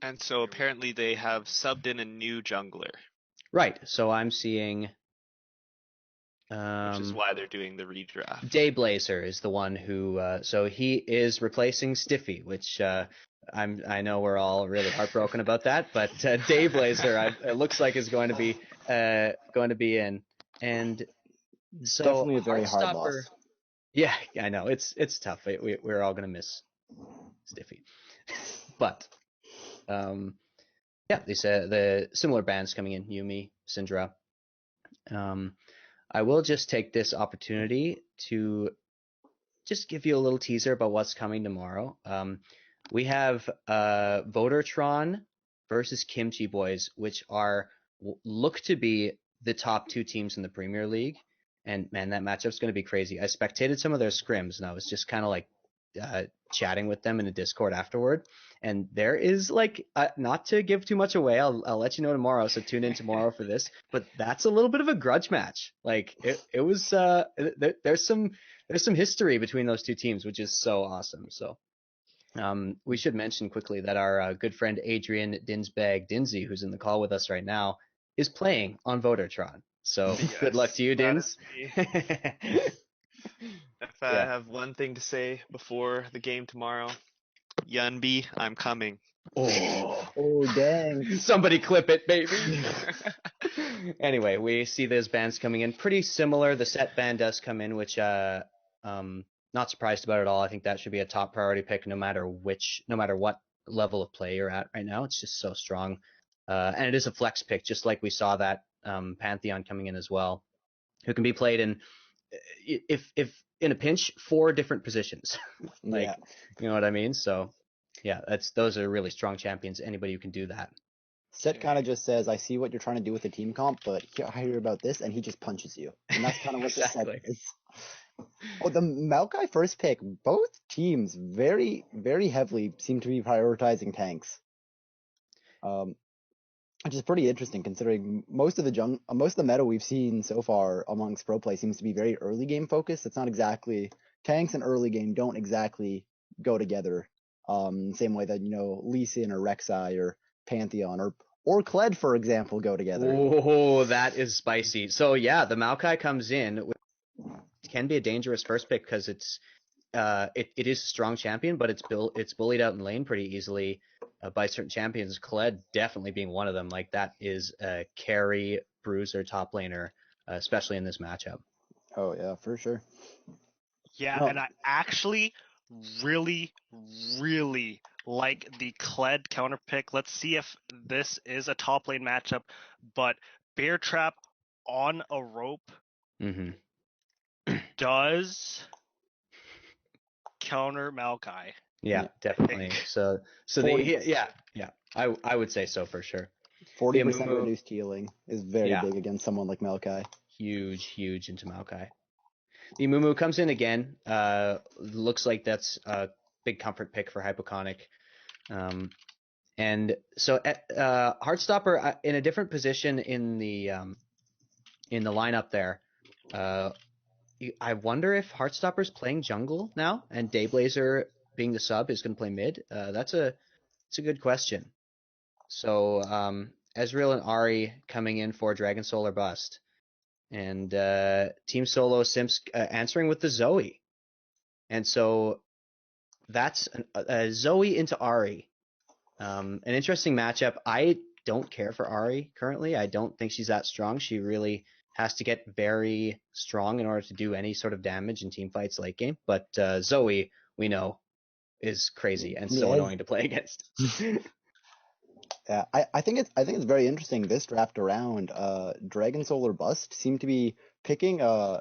And so apparently they have subbed in a new jungler, Right. So I'm seeing. which is why they're doing the redraft. Dayblazer is the one who. So he is replacing Stiffy, which I know we're all really heartbroken about that, but Dayblazer it looks like is going to be in, and so Definitely a very hard Heartstopper. loss. Yeah, I know it's tough. We're all gonna miss Stiffy, but yeah, these the similar bands coming in: Yumi, Syndra. I will just take this opportunity to just give you a little teaser about what's coming tomorrow. We have Votertron versus Kimchi Boys, which look to be the top two teams in the Premier League. And man, that matchup's going to be crazy. I spectated some of their scrims, and I was just kind of like chatting with them in a Discord afterward. And there is like, not to give too much away, I'll let you know tomorrow. So tune in tomorrow for this. But that's a little bit of a grudge match. Like it was. There's some history between those two teams, which is so awesome. So. We should mention quickly that our good friend Adrian Dinsbag-Dinsey, who's in the call with us right now, is playing on Votertron. So Yes, good luck to you, Dins. If I have one thing to say before the game tomorrow, Yunbi, I'm coming. Oh, dang. Somebody clip it, baby. Anyway, we see those bands coming in pretty similar. The set band does come in, which not surprised about at all. I think that should be a top priority pick no matter what level of play you're at right now. It's just so strong. And it is a flex pick, just like we saw that Pantheon coming in as well, who can be played in, if in a pinch, 4 different positions. You know what I mean? So yeah, those are really strong champions. Anybody who can do that. Set kind of just says, I see what you're trying to do with the team comp, but I hear about this, and he just punches you. And that's kind of what this set is. Oh, the Maoki first pick, both teams very, very heavily seem to be prioritizing tanks. Which is pretty interesting considering most of the meta we've seen so far amongst pro play seems to be very early game focused. It's not exactly tanks and early game don't exactly go together. Same way that, Lee Sin or Rek'Sai or Pantheon or Kled, for example, go together. Oh, that is spicy. So yeah, the Maoki comes in. It can be a dangerous first pick because it is a strong champion, but it's bullied out in lane pretty easily by certain champions. Kled definitely being one of them. Like that is a carry bruiser top laner, especially in this matchup. Oh yeah, for sure. Yeah, and I actually really, really like the Kled counter pick. Let's see if this is a top lane matchup, but Bear Trap on a rope does counter Maoki. Yeah, definitely. So I would say so for sure. 40% reduced healing is very big against someone like Maoki. Huge into Maoki. The Amumu comes in again. Looks like that's a big comfort pick for Hypoconic. And so Heartstopper in a different position in the lineup there. I wonder if Heartstopper's playing jungle now, and Dayblazer being the sub is going to play mid. That's a good question. So Ezreal and Ahri coming in for Dragon Soul or Bust. And Team Solo Simps answering with the Zoe. And so that's Zoe into Ahri. An interesting matchup. I don't care for Ahri currently. I don't think she's that strong. She really has to get very strong in order to do any sort of damage in team fights late game. But Zoe, we know, is crazy and so annoying to play against. Yeah, I think it's very interesting this draft around. Dragon Soul or Bust seem to be picking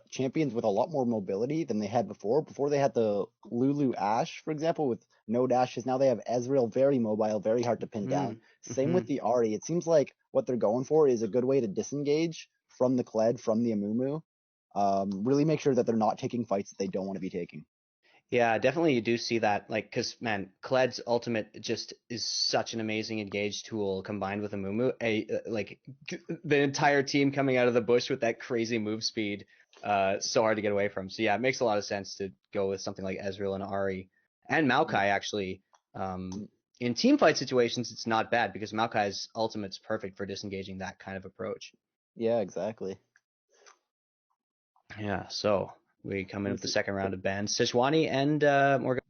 champions with a lot more mobility than they had before. Before they had the Lulu Ashe, for example, with no dashes. Now they have Ezreal, very mobile, very hard to pin down. Same with the Ahri. It seems like what they're going for is a good way to disengage from the Kled, from the Amumu. Really make sure that they're not taking fights that they don't want to be taking. Yeah, definitely you do see that, like, because, man, Kled's ultimate just is such an amazing engage tool combined with Amumu. The entire team coming out of the bush with that crazy move speed, so hard to get away from. So yeah, it makes a lot of sense to go with something like Ezreal and Ahri. And Maoki, actually, in team fight situations, it's not bad because Maokai's ultimate's perfect for disengaging that kind of approach. Yeah, exactly. Yeah, so we come in with the second round of bans. Sejuani and Morgan.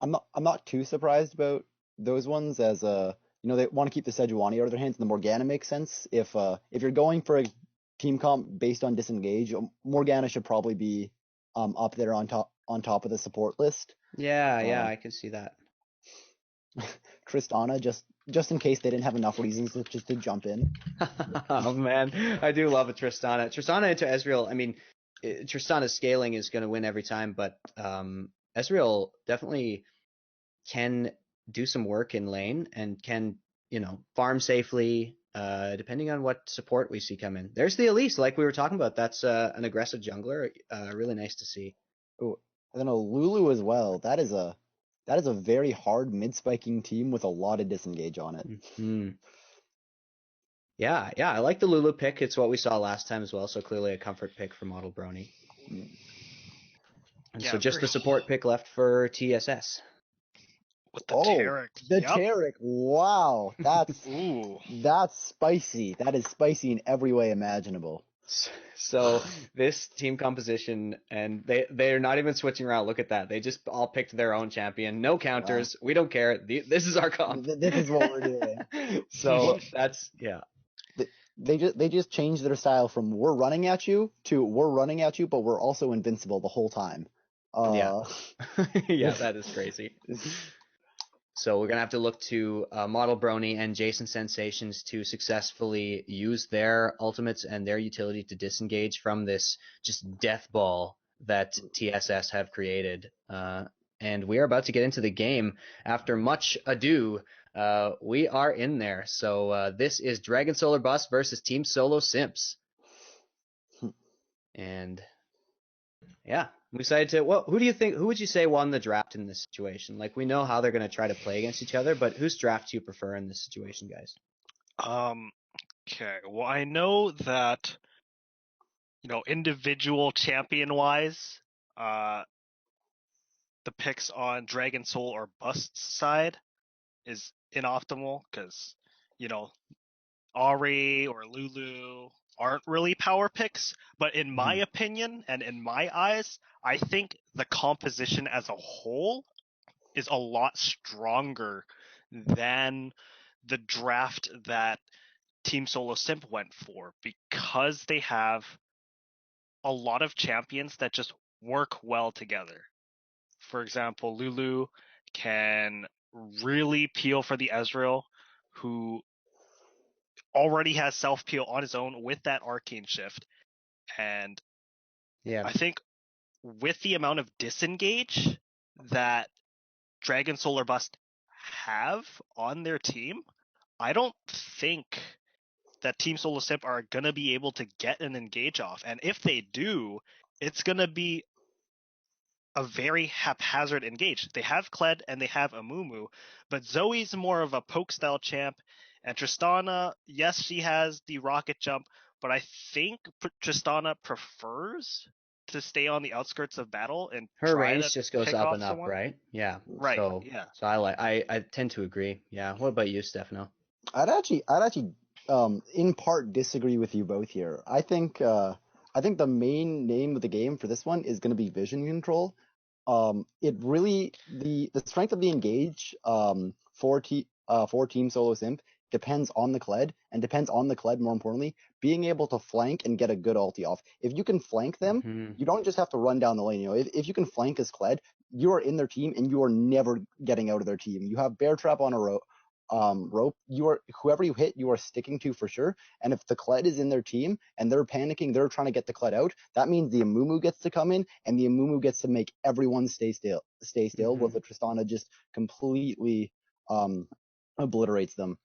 I'm not too surprised about those ones, as they want to keep the Sejuani out of their hands, and the Morgana makes sense. If you're going for a team comp based on disengage, Morgana should probably be up there on top of the support list. Yeah, I can see that. Tristana, just in case they didn't have enough reasons to jump in. Oh man, I do love a Tristana. Tristana into Ezreal. I mean, Tristana's scaling is going to win every time, but Ezreal definitely can do some work in lane and can, farm safely, depending on what support we see come in. There's the Elise, like we were talking about. That's an aggressive jungler. Really nice to see. Oh, and then a Lulu as well. That is a very hard mid-spiking team with a lot of disengage on it. Mm-hmm. Yeah, I like the Lulu pick. It's what we saw last time as well, so clearly a comfort pick for Modelbrony. And so just the support pick left for TSS. With the Taric. The Taric. Wow. That's spicy. That is spicy in every way imaginable. So this team composition, and they're not even switching around. Look at that. They just all picked their own champion. No counters. Wow. We don't care. This is our comp. This is what we're doing. So that's, yeah. They just changed their style from we're running at you to we're running at you, but we're also invincible the whole time. Yeah. Yeah, that is crazy. So we're going to have to look to Modelbrony and jasonsensationz to successfully use their ultimates and their utility to disengage from this just death ball that TSS have created. And we are about to get into the game. After much ado, we are in there. So this is Dragon Solar Bust versus Team Solo Simps. And yeah, I'm excited to. Well, who would you say won the draft in this situation? Like, we know how they're going to try to play against each other, but whose draft do you prefer in this situation, guys? Okay. Well, I know that, individual champion wise, the picks on Dragon Soul or Bust's side is inoptimal because, Ahri or Lulu aren't really power picks, but in my opinion and in my eyes, I think the composition as a whole is a lot stronger than the draft that Team Solo Simp went for, because they have a lot of champions that just work well together. For example, Lulu can really peel for the Ezreal, who already has self-peel on his own with that arcane shift. And yeah, I think with the amount of disengage that Dragon Solar Bust have on their team, I don't think that Team Solo Simp are going to be able to get an engage off. And if they do, it's going to be a very haphazard engage. They have Kled and they have Amumu, but Zoe's more of a poke style champ. And Tristana, yes, she has the rocket jump, but I think Tristana prefers to stay on the outskirts of battle and her range just goes up and up, someone. right? Yeah. Right. So, yeah. So I tend to agree. Yeah. What about you, Stefano? I'd actually in part disagree with you both here. I think the main name of the game for this one is going to be vision control. It really, the strength of the engage for Team Solo Simp depends on the Kled, and depends on the Kled, more importantly, being able to flank and get a good ulti off. If you can flank them, you don't just have to run down the lane. If you can flank as Kled, you are in their team and you are never getting out of their team. You have bear trap on a rope. Whoever you hit, you are sticking to for sure. And if the Kled is in their team and they're panicking, they're trying to get the Kled out, that means the Amumu gets to come in, and the Amumu gets to make everyone stay still, while the Tristana just completely obliterates them.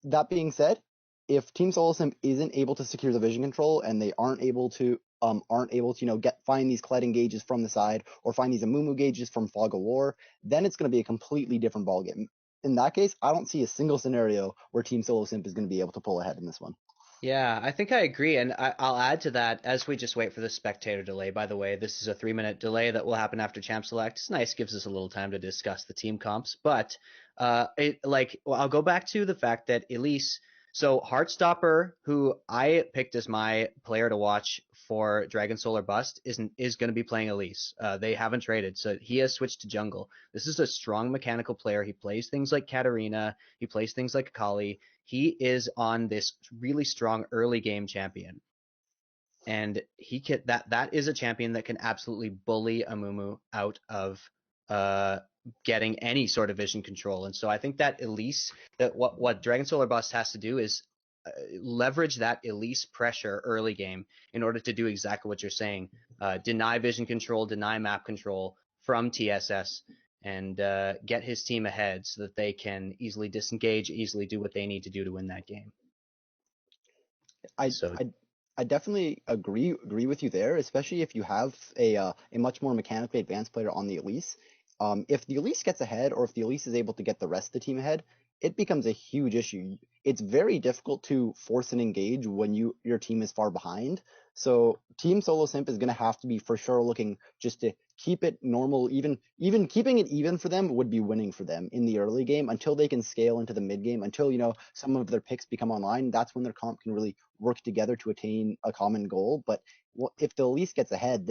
That being said, if Team Solo Simp isn't able to secure the vision control and they aren't able to find these Kled engages from the side, or find these Amumu gauges from Fog of War, then it's going to be a completely different ballgame. In that case, I don't see a single scenario where Team Solo Simp is going to be able to pull ahead in this one. Yeah, I think I agree, and I'll add to that as we just wait for the spectator delay. By the way, this is a 3-minute delay that will happen after Champ Select. It's nice, gives us a little time to discuss the team comps, but I'll go back to the fact that Elise, so Heartstopper, who I picked as my player to watch for Dragon Solar Bust, is going to be playing Elise. They haven't traded, so he has switched to jungle. This is a strong mechanical player. He plays things like Katarina. He plays things like Akali. He is on this really strong early game champion, and that is a champion that can absolutely bully Amumu out of getting any sort of vision control. And so I think that Elise, that what Dragon Solar Bust has to do is leverage that Elise pressure early game in order to do exactly what you're saying. Deny vision control, deny map control from TSS, and get his team ahead so that they can easily disengage, easily do what they need to do to win that game. I definitely agree with you there, especially if you have a much more mechanically advanced player on the Elise. If the Elise gets ahead, or if the Elise is able to get the rest of the team ahead, it becomes a huge issue. It's very difficult to force an engage when your team is far behind. So Team Solo Simp is going to have to be for sure looking just to keep it normal. Even keeping it even for them would be winning for them in the early game until they can scale into the mid game, until some of their picks become online. That's when their comp can really work together to attain a common goal. But if the Elise gets ahead,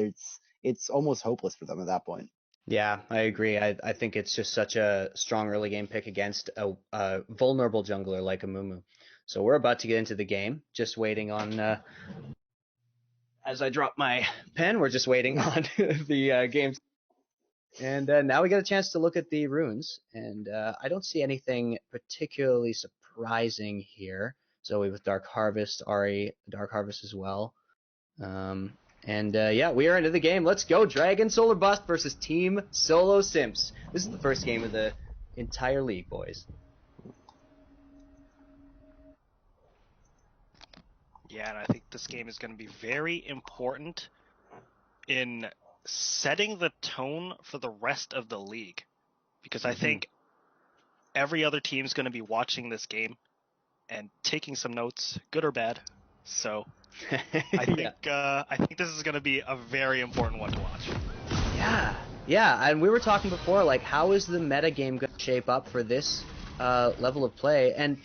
it's almost hopeless for them at that point. Yeah, I agree. I think it's just such a strong early game pick against a vulnerable jungler like Amumu. So we're about to get into the game. Just waiting on. As I drop my pen, we're just waiting on the game. And now we get a chance to look at the runes. And I don't see anything particularly surprising here. Zoe with Dark Harvest, Ahri Dark Harvest as well. Yeah, we are into the game. Let's go. Dragon Solar Bust versus Team Solo Simps. This is the first game of the entire league, boys. Yeah, and I think this game is going to be very important in setting the tone for the rest of the league. Because I think every other team is going to be watching this game and taking some notes, good or bad. So I think this is going to be a very important one to watch. Yeah, and we were talking before, like, how is the meta game going to shape up for this level of play? And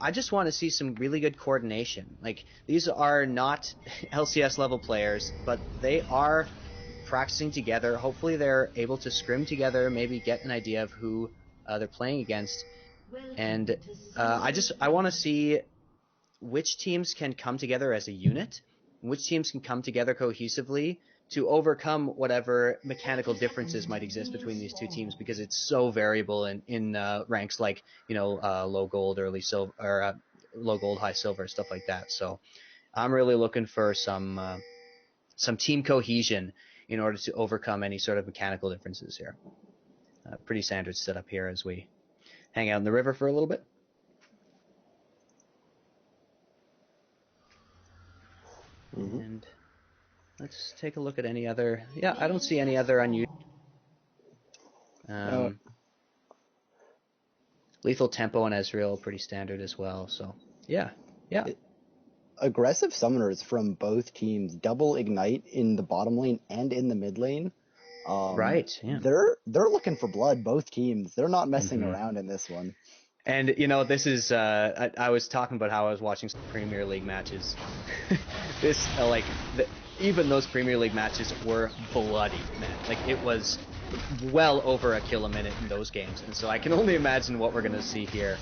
I just want to see some really good coordination. Like, these are not LCS level players, but they are practicing together. Hopefully they're able to scrim together, maybe get an idea of who they're playing against. And I want to see which teams can come together as a unit, and which teams can come together cohesively to overcome whatever mechanical differences might exist between these two teams, because it's so variable in ranks like low gold, early silver, or low gold, high silver, stuff like that. So I'm really looking for some team cohesion in order to overcome any sort of mechanical differences here. Pretty standard setup here as we hang out in the river for a little bit. And let's take a look at any other. Yeah, I don't see any other unusual. Lethal Tempo and Ezreal pretty standard as well. So yeah. Aggressive summoners from both teams, double ignite in the bottom lane and in the mid lane. Right. Yeah. They're looking for blood. Both teams. They're not messing around in this one. And this is I was talking about how I was watching some Premier League matches. This even those Premier League matches were bloody, man. Like, it was well over a kill a minute in those games, and so I can only imagine what we're gonna see here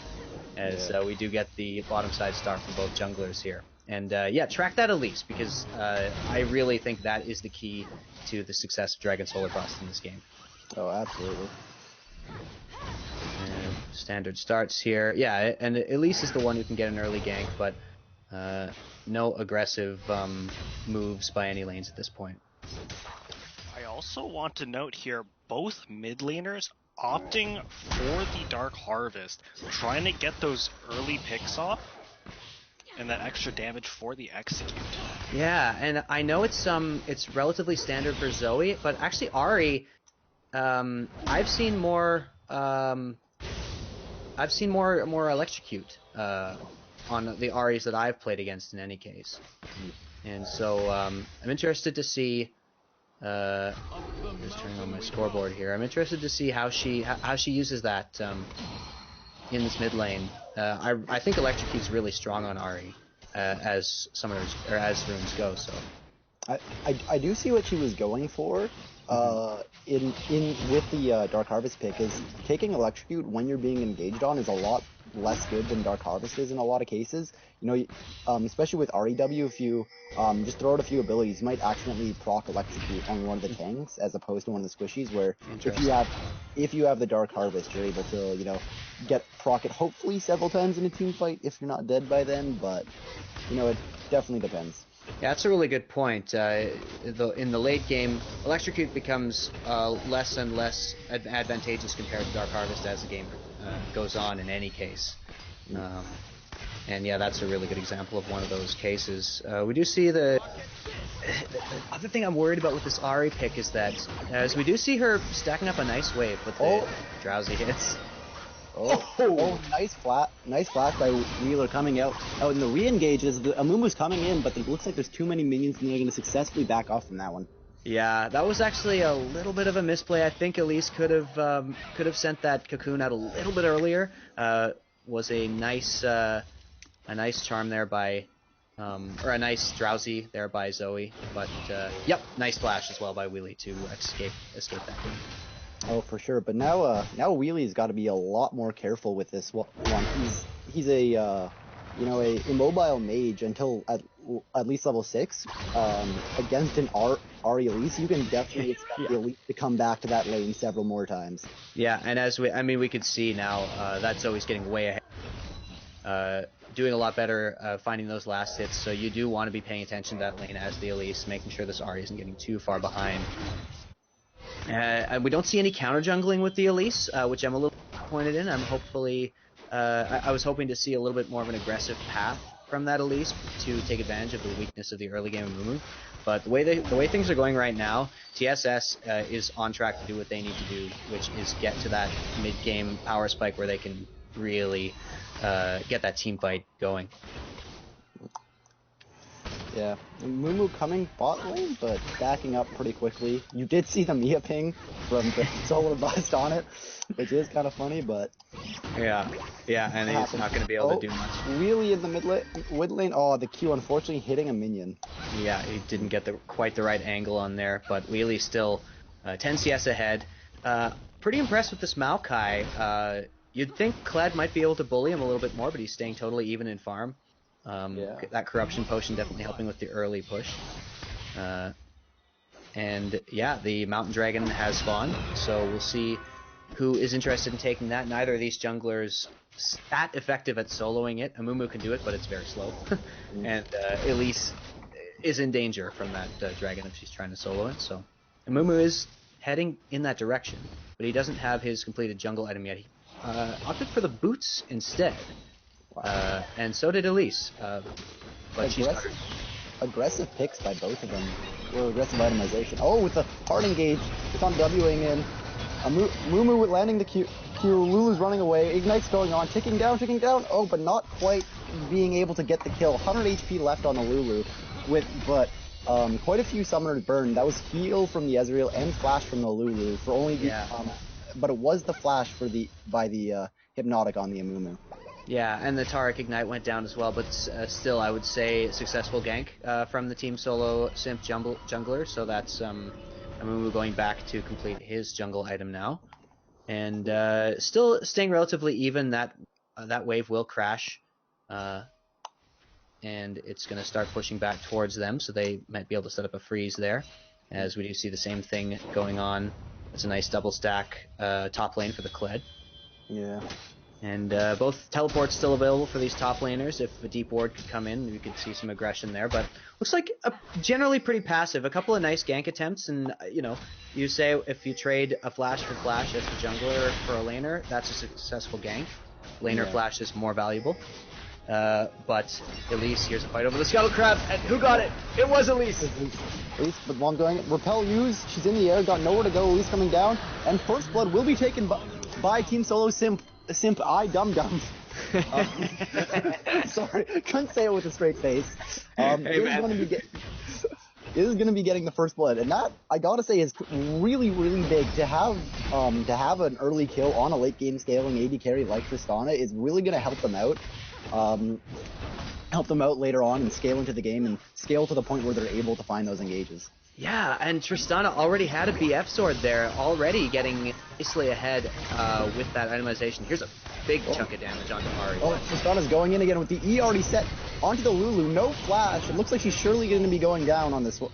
as we do get the bottom side start from both junglers here. And track that Elise, because I really think that is the key to the success of Dragon Solar Bust in this game. Oh, absolutely. And standard starts here. Yeah, and Elise is the one who can get an early gank, but no aggressive moves by any lanes at this point. I also want to note here, both mid laners opting for the Dark Harvest, trying to get those early picks off, and that extra damage for the execute. Yeah, and I know it's relatively standard for Zoe, but actually Ahri, I've seen more electrocute on the Ahris that I've played against in any case. And so I'm interested to see. Just turning on my scoreboard here. I'm interested to see how she uses that in this mid lane. I think Electrocute's really strong on Ahri as summoners or as runes go. So I do see what she was going for. In with the Dark Harvest pick is taking Electrocute when you're being engaged on is a lot less good than Dark Harvest is in a lot of cases. You know, especially with REW, if you just throw out a few abilities, you might accidentally proc Electrocute on one of the tanks as opposed to one of the squishies. Where if you have the Dark Harvest, you're able to, you know, get proc it hopefully several times in a team fight if you're not dead by then. But you know, it definitely depends. Yeah, that's a really good point. In the late game, Electrocute becomes less and less advantageous compared to Dark Harvest as the game goes on in any case. And yeah, that's a really good example of one of those cases. We do see the other thing I'm worried about with this Ahri pick is that as we do see her stacking up a nice wave with the drowsy hits. Nice flash by Wheeler coming out. Oh, and the re-engages, the Amumu's coming in, but it looks like there's too many minions and they're going to successfully back off from that one. Yeah, that was actually a little bit of a misplay. I think Elise could have sent that cocoon out a little bit earlier. Was a nice charm there by, or a nice drowsy there by Zoe. But yep, nice flash as well by Wheelie to escape that game. Oh, for sure. But now Wheelie's got to be a lot more careful with this one. He's a you know, a immobile mage until at least level 6. Against an Ahri Elise, you can definitely expect the Elise to come back to that lane several more times. Yeah, and as we could see now, that Zoe's getting way ahead. Doing a lot better finding those last hits, so you do want to be paying attention to that lane as the Elise, making sure this Ahri isn't getting too far behind. And we don't see any counter jungling with the Elise, which I'm a little disappointed in. I was hoping to see a little bit more of an aggressive path from that Elise to take advantage of the weakness of the early game Amumu. But the way things are going right now, TSS is on track to do what they need to do, which is get to that mid-game power spike where they can really get that team fight going. Yeah, Mumu coming bot lane, but backing up pretty quickly. You did see the Mia ping from the Solar Bust on it, which is kind of funny, but... Yeah, and he's not going to be able to do much. Really in the mid lane? Oh, the Q unfortunately hitting a minion. Yeah, he didn't get quite the right angle on there, but Wheelie still 10 CS ahead. Pretty impressed with this Maoki. You'd think Kled might be able to bully him a little bit more, but he's staying totally even in farm. That corruption potion definitely helping with the early push. And yeah, the mountain dragon has spawned, so we'll see who is interested in taking that. Neither of these junglers that effective at soloing it. Amumu can do it, but it's very slow. And Elise is in danger from that dragon if she's trying to solo it. So Amumu is heading in that direction, but he doesn't have his completed jungle item yet. He opted for the boots instead. Wow. And so did Elise. But aggressive picks by both of them. Or aggressive itemization. Oh, with the hard engage. It's on Wing in. Mumu landing the Q. Lulu's running away. Ignite's going on. Ticking down. Oh, but not quite being able to get the kill. 100 HP left on the Lulu. But quite a few summoners burned. That was heal from the Ezreal and flash from the Lulu. For only but it was the flash by the Hypnotic on the Amumu. Yeah, and the Taric Ignite went down as well, but still, I would say a successful gank from the team solo Simp jungler, so that's Amumu going back to complete his jungle item now. And still staying relatively even, that wave will crash, and it's going to start pushing back towards them, so they might be able to set up a freeze there, as we do see the same thing going on. It's a nice double stack top lane for the Kled. Yeah. And both teleports still available for these top laners. If a deep ward could come in, we could see some aggression there. But looks like generally pretty passive. A couple of nice gank attempts, and you say if you trade a flash for flash as the jungler for a laner, that's a successful gank. Laner flash is more valuable. But Elise, here's a fight over the Scuttle Crab, and who got it? It was Elise! Elise, but while going, repel used, she's in the air, got nowhere to go, Elise coming down, and first blood will be taken by Team Solo Simp, I Dum Dum. Sorry, couldn't say it with a straight face. Hey, man. Is going to be getting the first blood, and that I gotta say is really, really big to have an early kill on a late game scaling AD carry like Tristana is really going to help them out. Help them out later on and scale into the game and scale to the point where they're able to find those engages. Yeah, and Tristana already had a BF sword there, already getting nicely ahead with that itemization. Here's a big chunk of damage onto Ahri. Oh, Tristana's going in again with the E already set onto the Lulu. No flash. It looks like she's surely going to be going down on this one.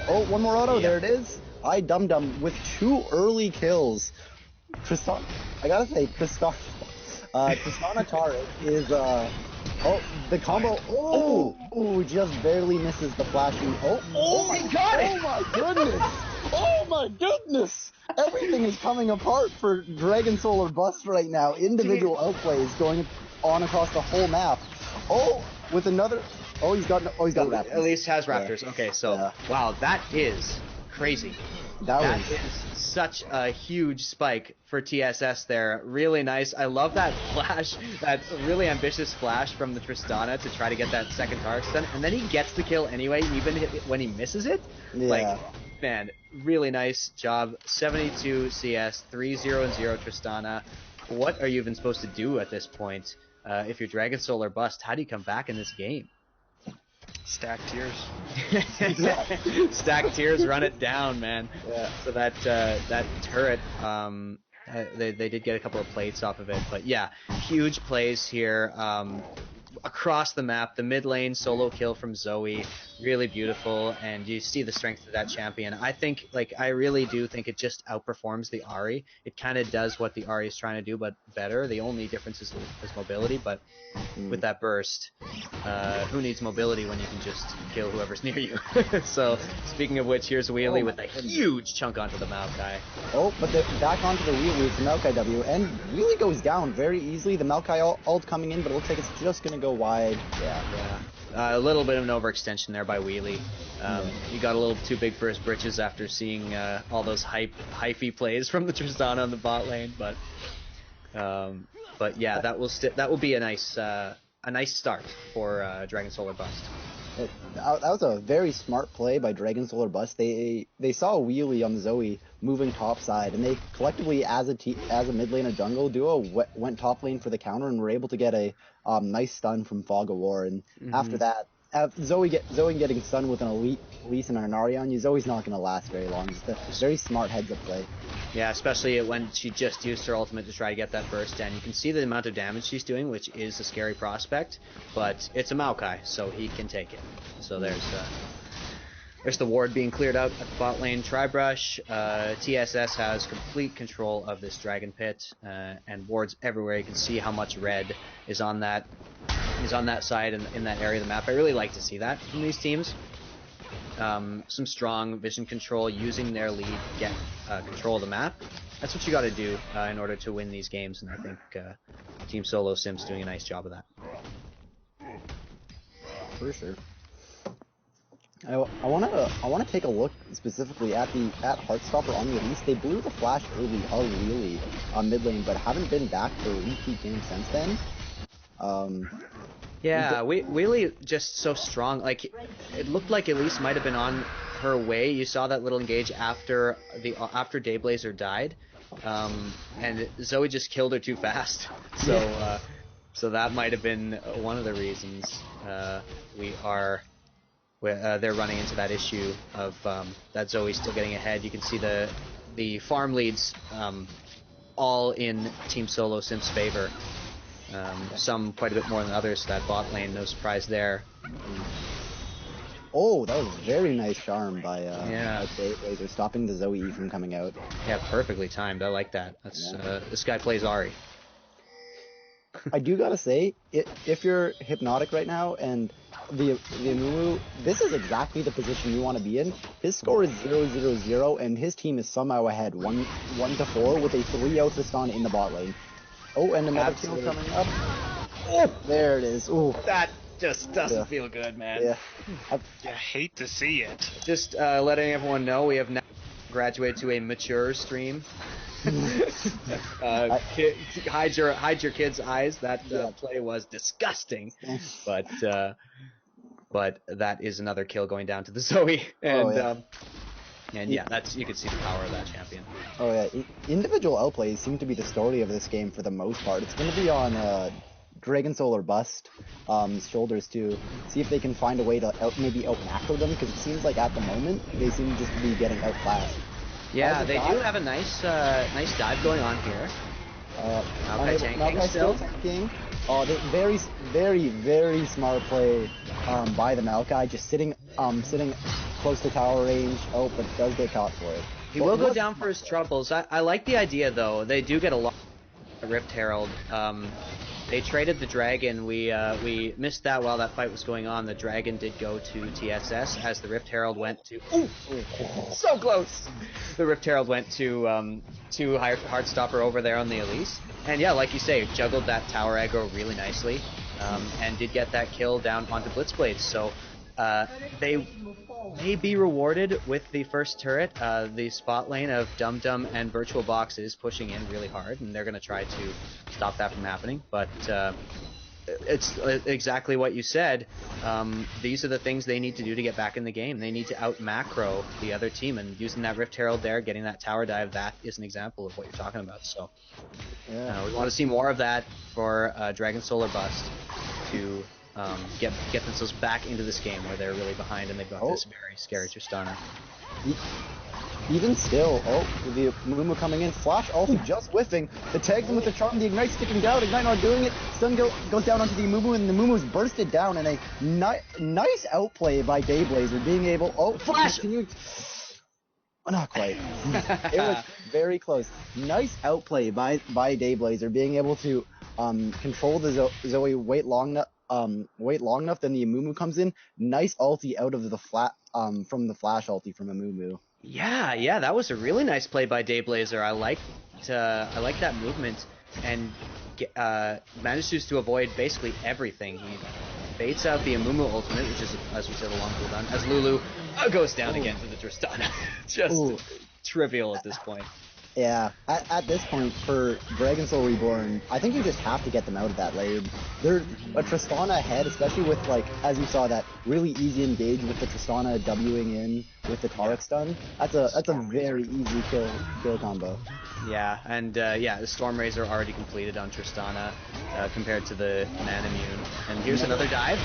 Oh, one more auto. Yeah. There it is. Dum Dum with 2 early kills. Tristana, I gotta say, Tristana Taric is the combo. Oh, just barely misses the flashing. Oh, he got it! Oh my goodness! Oh my goodness! Everything is coming apart for Dragon Solar Bust right now. Individual outplays going on across the whole map. Oh, with another. Oh, he's got Raptors. Elise has Raptors. Yeah. Okay, so wow, that is crazy. That is such a huge spike for TSS there. Really nice. I love that flash, that really ambitious flash from the Tristana to try to get that second Taric stun, and then he gets the kill anyway, even when he misses it. Yeah. Like, man, really nice job. 72 CS, 3-0-0 Tristana. What are you even supposed to do at this point? If you're Dragon Solar Bust, how do you come back in this game? Stack tears. Stack tears, run it down, man. Yeah. So that turret, they did get a couple of plates off of it, but yeah, huge plays here. Across the map, the mid lane solo kill from Zoe, really beautiful, and you see the strength of that champion. I really do think it just outperforms the Ahri. It kind of does what the Ahri is trying to do, but better. The only difference is mobility, but with that burst, who needs mobility when you can just kill whoever's near you? So, speaking of which, here's Wheelie with a huge chunk onto the Maokai. Oh, but back onto the Wheelie with the Maokai W, and Wheelie goes down very easily. The Maokai ult coming in, but it looks like it's just going to go wide. Yeah. A little bit of an overextension there by Wheelie. He got a little too big for his britches after seeing all those hyphy plays from the Tristana on the bot lane, but yeah, that will be a nice start for Dragon Solar Bust. That was a very smart play by Dragon Solar Bust. They saw Wheelie on the Zoe moving top side, and they collectively, as a mid lane and jungle duo, went top lane for the counter and were able to get a nice stun from Fog of War. And after that, Zoe getting stunned with an Elise and an Ahri on you, Zoe's not going to last very long. It's a very smart heads-up play. Yeah, especially when she just used her ultimate to try to get that burst in. You can see the amount of damage she's doing, which is a scary prospect, but it's a Maokai, so he can take it. So there's the ward being cleared out at the bot lane. Tribrush, TSS has complete control of this Dragon Pit, and wards everywhere. You can see how much red is on that side in that area of the map. I really like to see that from these teams. Some strong vision control, using their lead to get control of the map. That's what you got to do in order to win these games, and I think Team Solo Simp's doing a nice job of that. For sure. I want to take a look specifically at Heartstopper on the Elise. They blew the flash early, really, on mid lane, but haven't been back for repeat games since then. Yeah, Wheelie just so strong. Like, it looked like Elise might have been on her way. You saw that little engage after Dayblazer died, and Zoe just killed her too fast. So so that might have been one of the reasons they're running into that issue of that Zoe's still getting ahead. You can see the farm leads all in Team Solo Simp's favor. Some quite a bit more than others. That bot lane, no surprise there. Oh, that was a very nice charm by Dayblazer, stopping the Zoe from coming out. Yeah, perfectly timed. I like that. That's this guy plays Ahri. I do gotta say, if you're Hypnotic right now and the Amumu, this is exactly the position you want to be in. His score is 0-0-0, and his team is somehow ahead 1-4 with a 3-0 Tristana in the bot lane. Oh, and another kill coming up. Oh, there it is. Ooh. That just doesn't feel good, man. Yeah. I hate to see it. Just letting everyone know, we have now graduated to a mature stream. Hide your kids' eyes. That play was disgusting, but that is another kill going down to the Zoe, and that's you can see the power of that champion. Oh yeah, individual outplays seem to be the story of this game for the most part. It's going to be on Dragon Soul or Bust shoulders to see if they can find a way to maybe out macro them, because it seems like at the moment they seem just to be getting outclassed. Yeah, they do have a nice dive going on here. Maoki still tanking. Oh, very, very, very smart play by the Maoki, just sitting close to tower range. Oh, but does get caught for it. He will go down for his troubles. I like the idea though. They do get a lot of Rift Herald. They traded the dragon. We missed that while that fight was going on. The dragon did go to TSS as the Rift Herald went to. Ooh, so close. The Rift Herald went to Heartstopper over there on the Elise. And yeah, like you say, juggled that tower aggro really nicely, and did get that kill down onto Blitzblades. So they may be rewarded with the first turret. The spot lane of Dum Dum and VirtualBoxes pushing in really hard, and they're going to try to stop that from happening. But it's exactly what you said. These are the things they need to do to get back in the game. They need to out macro the other team, and using that Rift Herald there, getting that tower dive, that is an example of what you're talking about. So we want to see more of that for Dragon Soul or Bust to get themselves back into this game where they're really behind and they've got this very scary Tristana. Even still, the Amumu coming in, flash ulti just whiffing, the tags him with the charm, the Ignite sticking down, Ignite not doing it, stun goes down onto the Amumu, and the Amumu's bursted down, and a nice outplay by Dayblazer, being able, flash! Not quite. It was very close. Nice outplay by Dayblazer, being able to control the Zoe wait long enough, then the Amumu comes in, nice ulti out of the from the flash ulti from Amumu. Yeah, that was a really nice play by Dayblazer. I like that movement, and manages to avoid basically everything. He baits out the Amumu ultimate, which is, as we said, a long cooldown, as Lulu goes down again to the Tristana. Just trivial at this point. Yeah, at this point, for Dragon Soul Reborn, I think you just have to get them out of that lane. They're a Tristana ahead, especially with, like, as you saw, that really easy engage with the Tristana Wing in with the Taric stun. That's a very easy kill combo. Yeah, and the Storm Razor already completed on Tristana compared to the Manimmune. And here's another dive.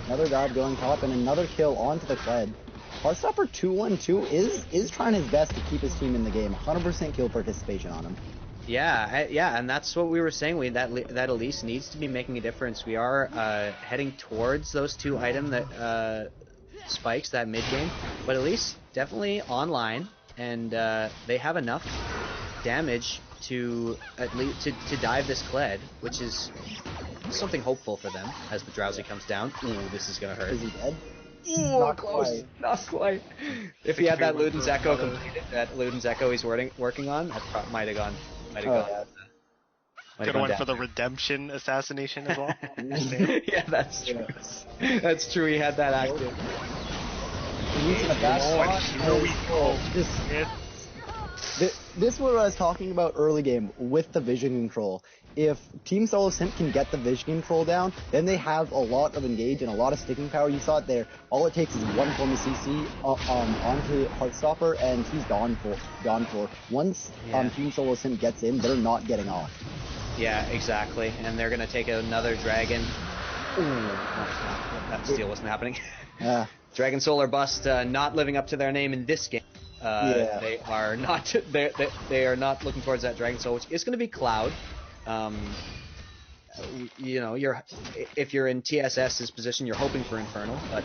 Another dive going top, and another kill onto the Kled. Heartstopper 2-1-2 is trying his best to keep his team in the game. 100% kill participation on him. Yeah, and that's what we were saying. That Elise needs to be making a difference. We are heading towards those two item that spikes that mid game, but Elise definitely online, and they have enough damage to at least to dive this Kled, which is something hopeful for them as the Drowsy comes down. Ooh, this is gonna hurt. Is he dead? Ooh, not close. Not quite. If he had that Luden's Echo completed, that Luden's Echo he's working on, that might have gone. Could have went for the redemption assassination as well. Yeah, that's true. That's true. He had that active. Here we go. This is what I was talking about early game with the vision control. If Team Solo Simp can get the vision control down, then they have a lot of engage and a lot of sticking power. You saw it there. All it takes is one form of CC onto Heartstopper, and he's gone for. Once Team Solo Simp gets in, they're not getting off. Yeah, exactly. And they're gonna take another dragon. Ooh, that steal wasn't happening. Yeah. Dragon Soul or Bust not living up to their name in this game. They are not. They are not looking towards that Dragon Soul, which is going to be Cloud. You know, if you're in TSS's position, you're hoping for Infernal, but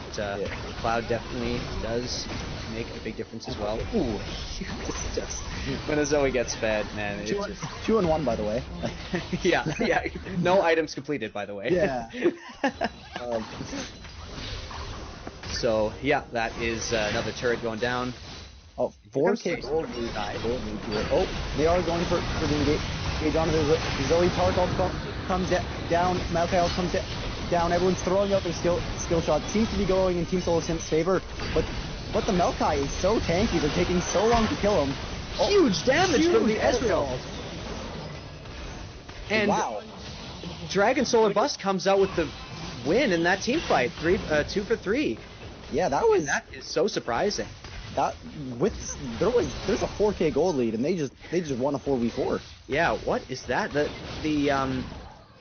Cloud definitely does make a big difference as well. Ooh, just when a Zoe gets fed, man, it's just 2-1, by the way. yeah. No items completed, by the way. Yeah. So yeah, that is another turret going down. 4K gold lead to it. Oh, they are going for the engage onto the Zoe. Taric also comes down. Maoki comes down. Everyone's throwing out their skill shots. Seems to be going in Team Solo Simp's favor, but the Maoki is so tanky. They're taking so long to kill him. Huge damage from the Ezreal. And wow. Dragon Solar Bust comes out with the win in that team fight. 2 for 3. Yeah, that is so surprising. That there's a 4K gold lead and they just won a 4v4. Yeah, what is that? The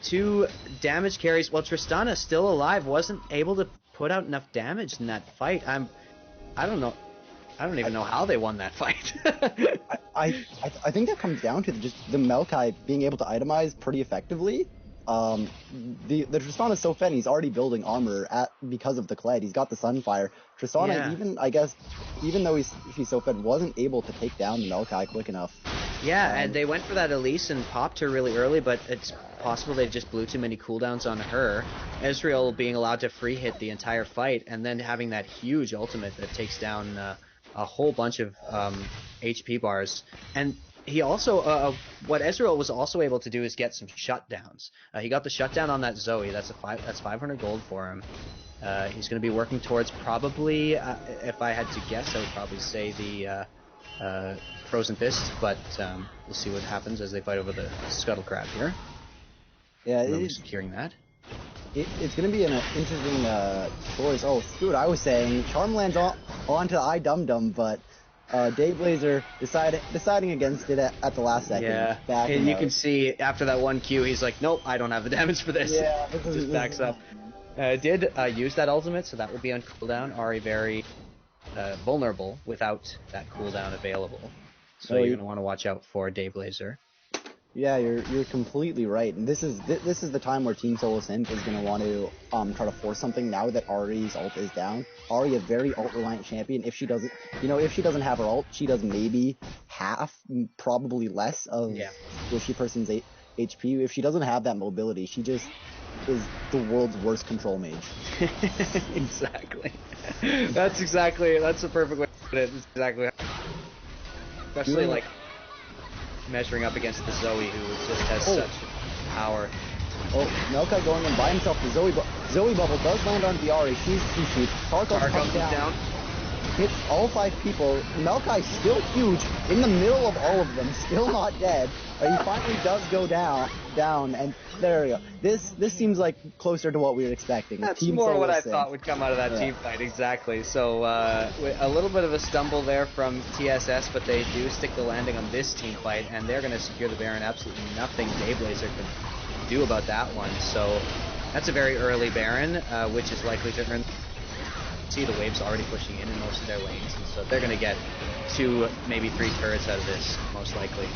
2 damage carries. Well, Tristana still alive, wasn't able to put out enough damage in that fight. I don't know. I don't even know how they won that fight. I think that comes down to just the Maoki being able to itemize pretty effectively. The Tristana is so fed, he's already building armor because of the Kled. He's got the Sunfire. Tristana, even though he's so fed, wasn't able to take down the Maoki quick enough. Yeah, and they went for that Elise and popped her really early, but it's possible they just blew too many cooldowns on her. Ezreal being allowed to free hit the entire fight, and then having that huge ultimate that takes down a whole bunch of HP bars. And he also, what Ezreal was also able to do is get some shutdowns. He got the shutdown on that Zoe. That's 500 gold for him. He's going to be working towards probably, if I had to guess, I would probably say the Frozen Fist, but we'll see what happens as they fight over the Scuttle Crab here. Yeah, securing that. It's going to be an interesting choice. Oh, screw it, I was saying Charmland's on to iDumDum, but Dayblazer deciding against it at the last second. Yeah, and you can see after that 1Q, he's like, nope, I don't have the damage for this. Yeah, just backs up. Did use that ultimate, so that will be on cooldown. Ahri very vulnerable without that cooldown available. So you're going to want to watch out for Dayblazer. Yeah, you're completely right. And this is the time where Team Solo Simp is going to want to try to force something now that Ahri's ult is down. Ahri, a very ult-reliant champion. If she doesn't have her ult, she does maybe half, probably less of Yoshi person's HP. If she doesn't have that mobility, she just is the world's worst control mage. Exactly. That's the perfect way to put it. It's exactly. Especially like measuring up against the Zoe, who just has such power. Oh, Maoki going in by himself. The Zoe bubble does land on the Ahri. She shoots. Taric comes down. Hits all 5 people. Maoki still huge in the middle of all of them, still not dead. He finally does go down, and there we go. This seems like closer to what we were expecting. That's more what I thought would come out of that team fight, exactly. So a little bit of a stumble there from TSS, but they do stick the landing on this team fight, and they're going to secure the Baron. Absolutely nothing Dayblazer can do about that one. So that's a very early Baron, which is likely to earn. See the waves already pushing in most of their lanes, and so they're going to get 2, maybe 3 turrets out of this, most likely.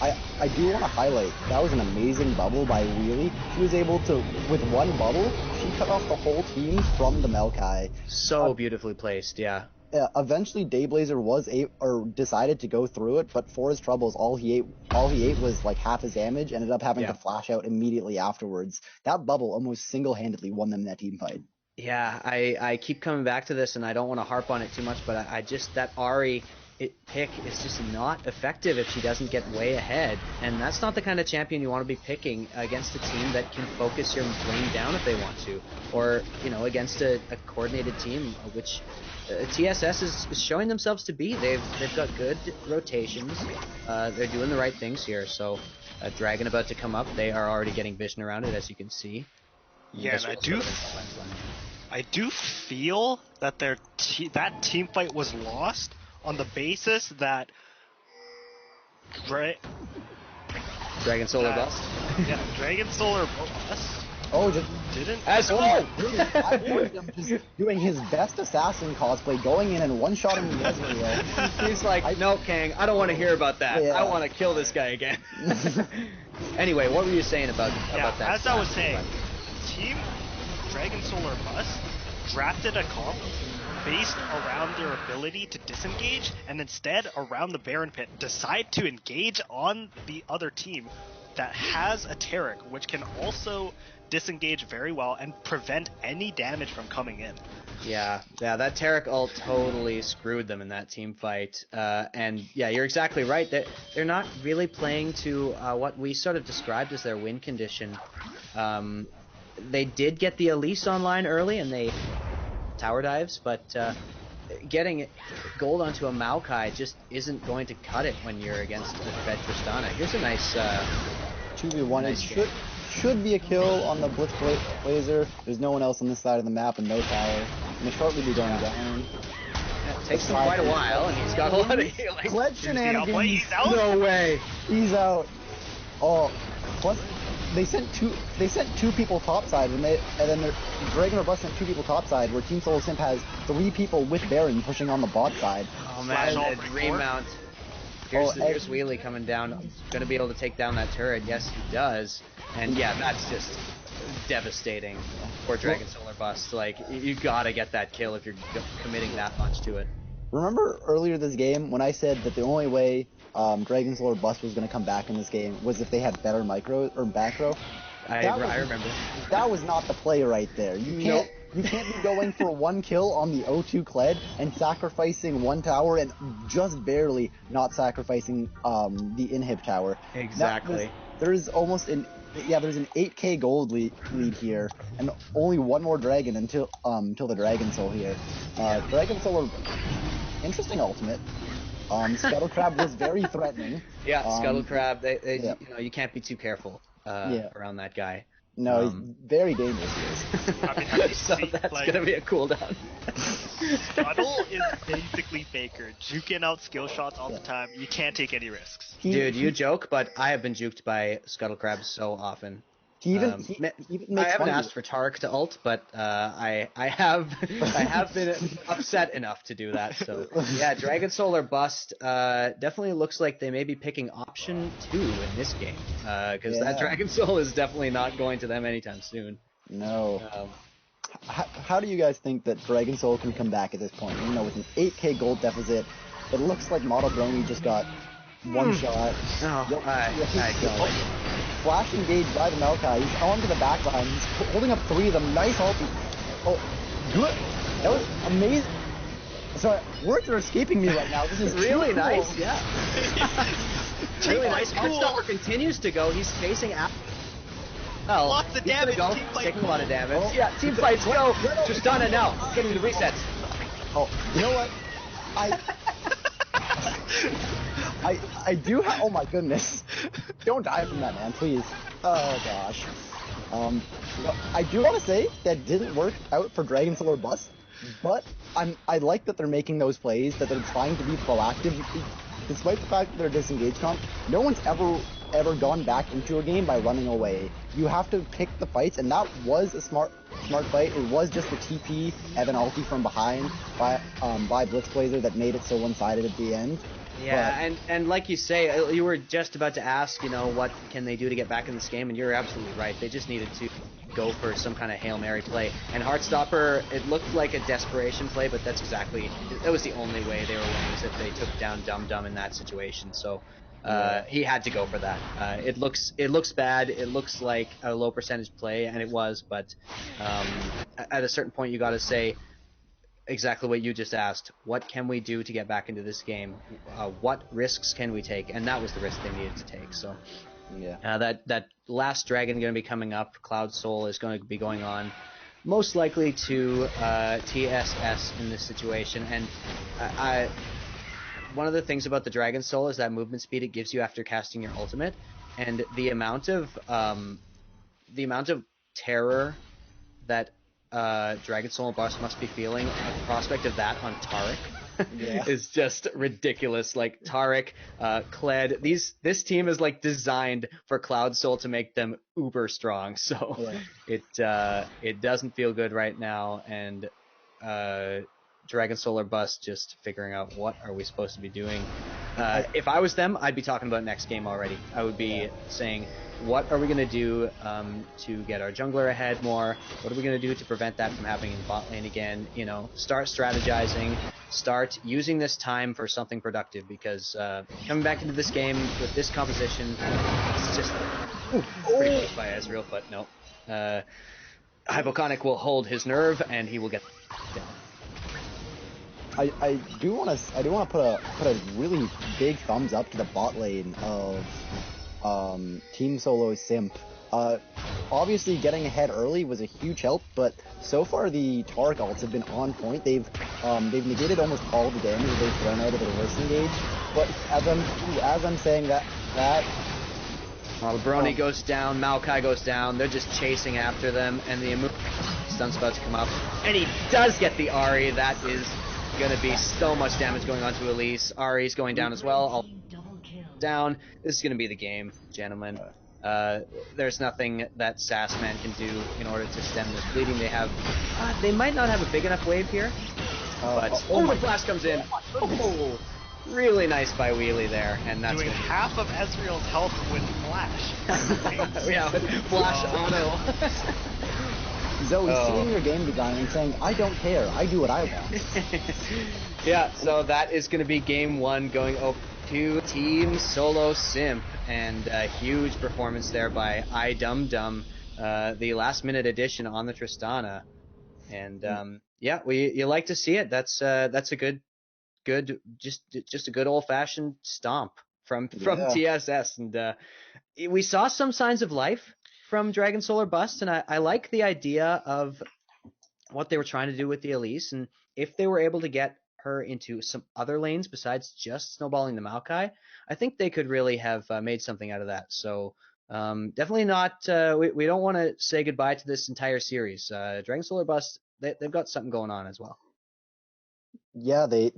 I do want to highlight, that was an amazing bubble by Wheelie. She was able to, with one bubble, she cut off the whole team from the Maoki. So beautifully placed, yeah. Eventually, Dayblazer decided to go through it, but for his troubles, all he ate was like half his damage. Ended up having to flash out immediately afterwards. That bubble almost single-handedly won them that team fight. Yeah, I keep coming back to this, and I don't want to harp on it too much, but I just, that Ahri pick is just not effective if she doesn't get way ahead, and that's not the kind of champion you want to be picking against a team that can focus your lane down if they want to, or against a coordinated team, which TSS is showing themselves to be. They've got good rotations. They're doing the right things here. So Dragon about to come up. They are already getting vision around it, as you can see. Yeah, and I do feel that that team fight was lost on the basis that Dragon Solar Bust. Yeah, Dragon Solar Bust. Oh, just didn't. As well. Just doing his best assassin cosplay, going in and one-shotting the Ezreal. He's like, no, Kang, I don't want to hear about that. Yeah. I want to kill this guy again. Anyway, what were you saying about that? As I was saying, Team Dragon Solar Bust drafted a comp based around their ability to disengage, and instead, around the Baron Pit, decide to engage on the other team that has a Taric, which can also disengage very well and prevent any damage from coming in. Yeah, that Taric ult totally screwed them in that team fight. And yeah, you're exactly right. They're not really playing to what we sort of described as their win condition. They did get the Elise online early, and they tower dives, but getting gold onto a Maokai just isn't going to cut it when you're against the Fed Tristana. Here's a nice 2v1. nice It should be a kill on the Blazer. There's no one else on this side of the map and no tower. And the short will be going down. It takes him quite a while, and he's got a lot of healing. Kled shenanigans. He's out. No way. He's out. Oh, plus they sent two people topside, and then Dragon or Bus sent 2 people topside, where Team Solo Simp has 3 people with Baron pushing on the bot side. Oh man, all that for remount. Here's Wheelie coming down. Gonna be able to take down that turret. Yes, he does. And yeah, that's just devastating for Dragon Solar Bust. Like, you gotta get that kill if you're committing that much to it. Remember earlier this game when I said that the only way Dragon Solar Bust was going to come back in this game was if they had better micro or back row? I remember. That was not the play right there. You can't be going for 1 kill on the O2 Kled and sacrificing 1 tower and just barely not sacrificing the inhib tower. Exactly. Now, there's an 8k gold lead here, and only 1 more dragon until the Dragon Soul here. Dragon Soul, interesting ultimate. Scuttle Crab was very threatening. Yeah, Scuttle Crab. You can't be too careful around that guy. No, he's very dangerous. He is. I mean, So that's gonna be a cooldown. Scuttle is basically Faker, juking out skill shots all the time. You can't take any risks. Dude, you joke, but I have been juked by Scuttle Crab so often. He even I haven't asked for Taric to ult, but I have been upset enough to do that. So yeah, Dragon Solar Bust definitely looks like they may be picking option 2 in this game, because that Dragon Soul is definitely not going to them anytime soon. No. How do you guys think that Dragon Soul can come back at this point? You know, with an 8k gold deficit, it looks like Modelbrony just got 1 shot. Oh, I don't. Flash engaged by the Maokai. He's onto the backline. He's holding up 3 of them. Nice ulti. Oh, good. That was amazing. Sorry, words are escaping me right now. This is Really cool. nice, yeah. Really nice. Heartstopper continues to go. He's chasing after. Oh, Lots of he's damage. gonna Team go. fight. Taking a lot of damage. Oh. Yeah, team fights go. Tristana now, getting the resets. Oh, you know what? I do have. Oh my goodness! Don't die from that, man, please. Oh gosh. I do want to say that didn't work out for Dragon Solar Bust, but I like that they're making those plays, that they're trying to be proactive, despite the fact that they're disengaged comp. No one's ever gone back into a game by running away. You have to pick the fights, and that was a smart fight. It was just the TP Evan ulti from behind by Blitzblazer that made it so one-sided at the end. Yeah, and like you say, you were just about to ask, what can they do to get back in this game, and you're absolutely right. They just needed to go for some kind of Hail Mary play. And Heartstopper, it looked like a desperation play, but that was the only way they were winning, is if they took down Dum Dum in that situation. So he had to go for that. It looks bad. It looks like a low percentage play, and it was, but at a certain point you got to say exactly what you just asked. What can we do to get back into this game? What risks can we take? And that was the risk they needed to take. So yeah, that last dragon going to be coming up. Cloud Soul is going to be going on most likely to TSS in this situation. And one of the things about the Dragon Soul is that movement speed it gives you after casting your ultimate, and the amount of terror that Dragon Soul and Bust must be feeling at the prospect of that on Taric is just ridiculous. Like Taric, Kled, this team is like designed for Cloud Soul to make them uber strong. So it doesn't feel good right now, and Dragon Soul or Bust just figuring out what are we supposed to be doing. If I was them, I'd be talking about next game already. I would be saying, what are we going to do to get our jungler ahead more? What are we going to do to prevent that from happening in bot lane again? Start strategizing, start using this time for something productive, because coming back into this game with this composition, it's just pretty close by Ezreal, but no. Hypoconic will hold his nerve, and he will get down. I do want to put a really big thumbs up to the bot lane of Team Solo Simp. Obviously, getting ahead early was a huge help, but so far the Taric ults have been on point. They've negated almost all the damage they've thrown out of the reverse engage. But as I'm saying that Modelbrony goes down, Maoki goes down. They're just chasing after them, and the Amumu stun's about to come up, and he does get the Ahri. That is going to be so much damage going on to Elise. Ahri's going down as well. Down. This is going to be the game, gentlemen. There's nothing that Sassman can do in order to stem this bleeding. They might not have a big enough wave here, but the blast comes in. Oh, really nice by Wheelie there, and that's doing half of Ezreal's health with flash. Yeah, with flash auto. Zoe seeing your game design and saying, "I don't care. I do what I want." Yeah, so that is going to be game 1 going over to Team Solo Simp, and a huge performance there by iDumDum, the last-minute addition on the Tristana, and yeah, you like to see it. That's a good, just a good old-fashioned stomp from TSS, and we saw some signs of life from Dragon Solar Bust, and I like the idea of what they were trying to do with the Elise, and if they were able to get her into some other lanes besides just snowballing the Maoki, I think they could really have made something out of that. So definitely not. We don't want to say goodbye to this entire series. Dragon Solar Bust, they've got something going on as well. Yeah, they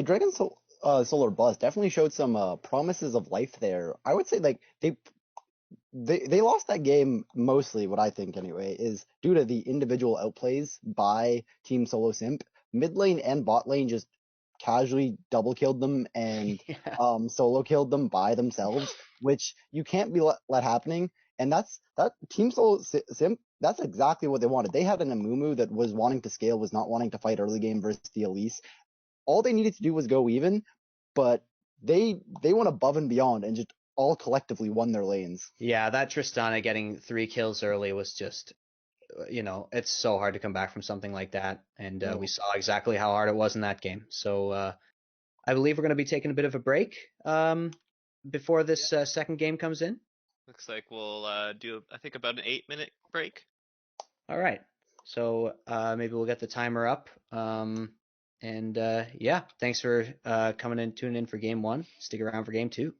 Dragon Solar Bust definitely showed some promises of life there. I would say like they lost that game mostly, what I think anyway, is due to the individual outplays by Team Solo Simp. Mid lane and bot lane just casually double killed them and solo killed them by themselves, which you can't be let happening. And that Team Solo Simp, that's exactly what they wanted. They had an Amumu that was wanting to scale, was not wanting to fight early game versus the Elise. All they needed to do was go even, but they went above and beyond and just all collectively won their lanes. Yeah, that Tristana getting 3 kills early was just, it's so hard to come back from something like that, and we saw exactly how hard it was in that game. So I believe we're going to be taking a bit of a break before this second game comes in. Looks like we'll do, I think, about an 8-minute break. All right, so maybe we'll get the timer up. And yeah, thanks for coming and tuning in for game 1. Stick around for game 2.